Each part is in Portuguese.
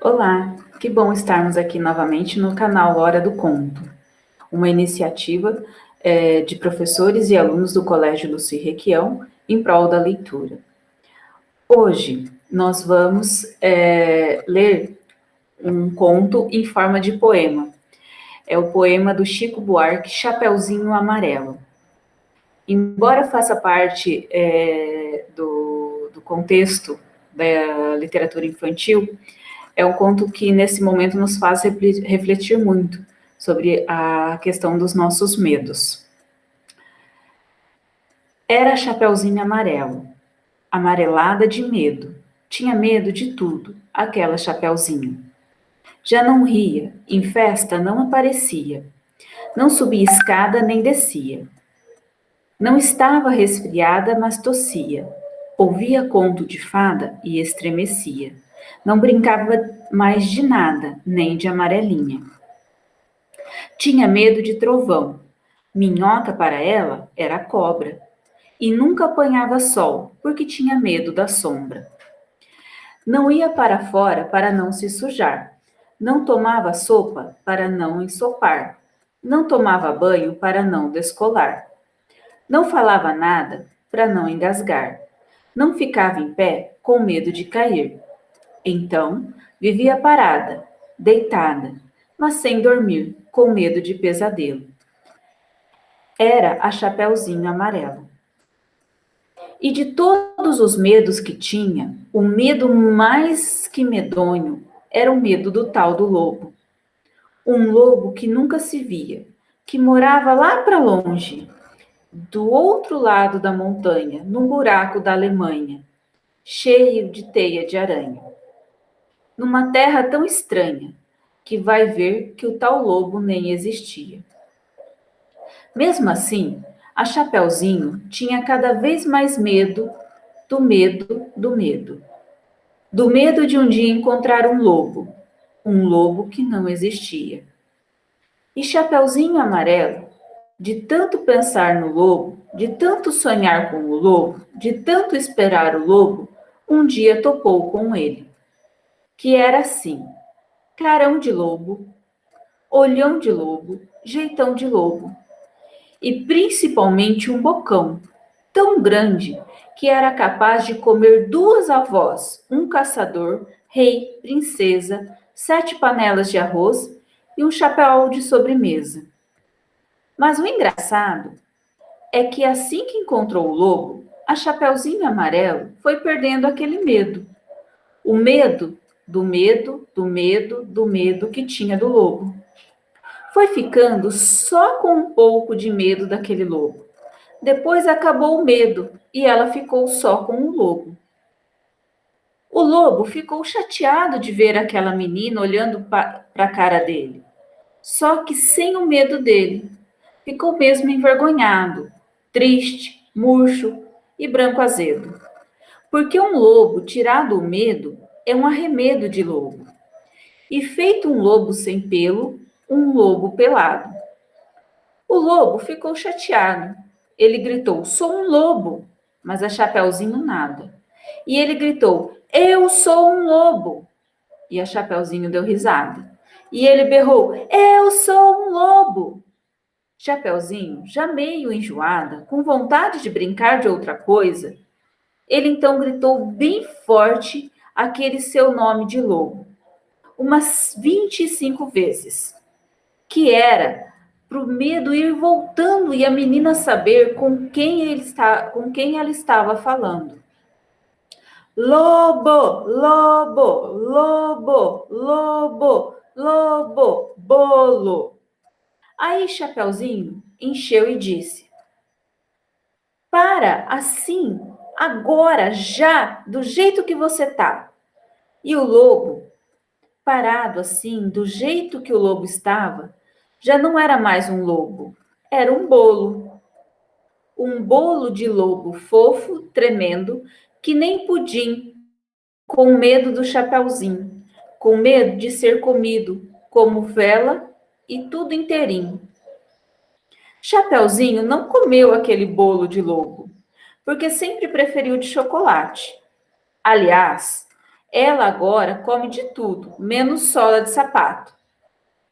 Olá, que bom estarmos aqui novamente no canal Hora do Conto, uma iniciativa de professores e alunos do Colégio Luci Requião em prol da leitura. Hoje nós vamos ler um conto em forma de poema. É o poema do Chico Buarque, Chapeuzinho Amarelo. Embora faça parte do contexto da literatura infantil, é um conto que, nesse momento, nos faz refletir muito sobre a questão dos nossos medos. Era a Chapeuzinho Amarelo, amarelada de medo. Tinha medo de tudo, aquela Chapeuzinho. Já não ria, em festa não aparecia. Não subia escada nem descia. Não estava resfriada, mas tossia. Ouvia conto de fada e estremecia. Não brincava mais de nada, nem de amarelinha. Tinha medo de trovão. Minhoca para ela era cobra. E nunca apanhava sol, porque tinha medo da sombra. Não ia para fora para não se sujar. Não tomava sopa para não ensopar. Não tomava banho para não descolar. Não falava nada para não engasgar. Não ficava em pé com medo de cair. Então, vivia parada, deitada, mas sem dormir, com medo de pesadelo. Era a Chapeuzinho Amarelo. E de todos os medos que tinha, o medo mais que medonho era o medo do tal do lobo. Um lobo que nunca se via, que morava lá para longe, do outro lado da montanha, num buraco da Alemanha, cheio de teia de aranha. Numa terra tão estranha, que vai ver que o tal lobo nem existia. Mesmo assim, a Chapeuzinho tinha cada vez mais medo do medo do medo. Do medo de um dia encontrar um lobo que não existia. E Chapeuzinho Amarelo, de tanto pensar no lobo, de tanto sonhar com o lobo, de tanto esperar o lobo, um dia topou com ele, que era assim: carão de lobo, olhão de lobo, jeitão de lobo, e principalmente um bocão tão grande que era capaz de comer duas avós, um caçador, rei, princesa, 7 panelas de arroz e um chapéu de sobremesa. Mas o engraçado é que assim que encontrou o lobo, a Chapeuzinho Amarelo foi perdendo aquele medo. O medo do medo, do medo, do medo que tinha do lobo. Foi ficando só com um pouco de medo daquele lobo. Depois acabou o medo e ela ficou só com o lobo. O lobo ficou chateado de ver aquela menina olhando para a cara dele, só que sem o medo dele. Ficou mesmo envergonhado, triste, murcho e branco azedo. Porque um lobo tirado o medo é um arremedo de lobo. E feito um lobo sem pelo, um lobo pelado. O lobo ficou chateado. Ele gritou: sou um lobo. Mas a Chapeuzinho nada. E ele gritou: eu sou um lobo. E a Chapeuzinho deu risada. E ele berrou: eu sou um lobo. Chapeuzinho, já meio enjoada, com vontade de brincar de outra coisa, ele então gritou bem forte aquele seu nome de lobo, umas 25 vezes, que era para o medo ir voltando e a menina saber com quem ela estava falando. Lobo, lobo, lobo, lobo, lobo, bolo. Aí Chapeuzinho encheu e disse: para, assim, agora, já, do jeito que você tá. E o lobo, parado assim, do jeito que o lobo estava, já não era mais um lobo, era um bolo. Um bolo de lobo fofo, tremendo, que nem pudim, com medo do Chapeuzinho, com medo de ser comido, como vela e tudo inteirinho. Chapeuzinho não comeu aquele bolo de lobo, porque sempre preferiu de chocolate. Aliás, Ela agora come de tudo, menos sola de sapato.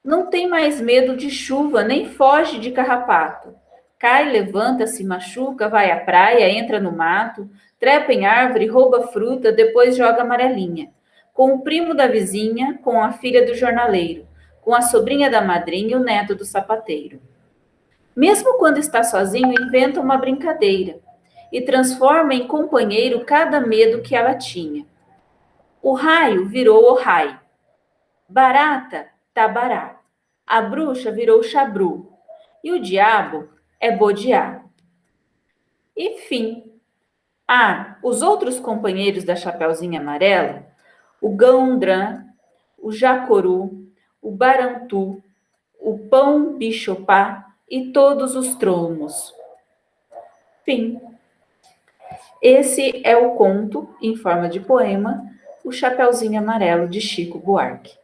Não tem mais medo de chuva, nem foge de carrapato. Cai, levanta, se machuca, vai à praia, entra no mato, trepa em árvore, rouba fruta, depois joga amarelinha. Com o primo da vizinha, com a filha do jornaleiro, com a sobrinha da madrinha e o neto do sapateiro. Mesmo quando está sozinho, inventa uma brincadeira e transforma em companheiro cada medo que ela tinha. O raio virou o rai, barata, tabará. A bruxa virou chabru e o diabo é bodiá. E fim. Ah, os outros companheiros da Chapeuzinho Amarelo, o gandrã, o jacoru, o barantu, o pão bichopá e todos os tromos. Fim. Esse é o conto, em forma de poema, O Chapeuzinho Amarelo, de Chico Buarque.